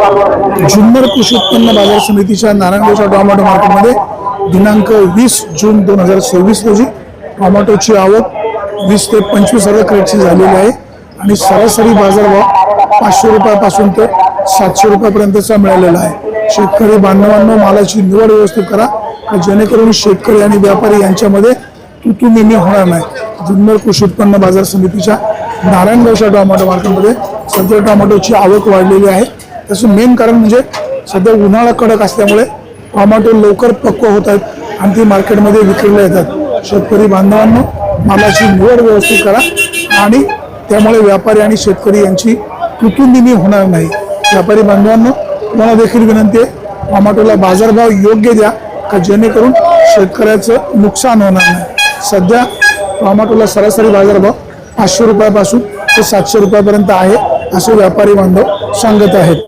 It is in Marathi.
जुन्नर कृषी उत्पन्न बाजार समितीच्या नारायणगावच्या टोमॅटो मार्केटमध्ये दिनांक 20 जून 2026 रोजी टोमॅटोची आवक 20 ते 25 हजार क्रेटची झालेली आहे आणि सरासरी बाजारभाव 500 रुपयापासून ते 700 रुपयापर्यंतचा मिळालेला आहे। शेतकरी बांधवांनो, मालाची निवड व्यवस्थित करा जेणेकरून शेतकरी आणि व्यापारी यांच्यामध्ये तुतुमिमी होणार नाही। जुन्नर कृषी उत्पन्न बाजार समितीच्या नारायणगावच्या टोमॅटो मार्केटमध्ये सध्या टोमॅटोची आवक वाढलेली आहे। त्याचं मेन कारण म्हणजे सध्या उन्हाळा कडक असल्यामुळे टोमॅटो लवकर पक्व होत आहेत आणि ती मार्केटमध्ये विक्रीला येतात। शेतकरी बांधवांनो, मालाची निवड व्यवस्थित करा आणि त्यामुळे व्यापारी आणि शेतकरी यांची तुतुमिमी होणार नाही। व्यापारी बांधवांनो, तुम्हाला देखील विनंती आहे, टोमॅटोला बाजारभाव योग्य द्या का जेणेकरून शेतकऱ्याचं नुकसान होणार नाही। सध्या टोमॅटोला सरासरी बाजारभाव 500 रुपयापासून ते 700 रुपयापर्यंत आहे असे व्यापारी बांधव सांगत आहेत।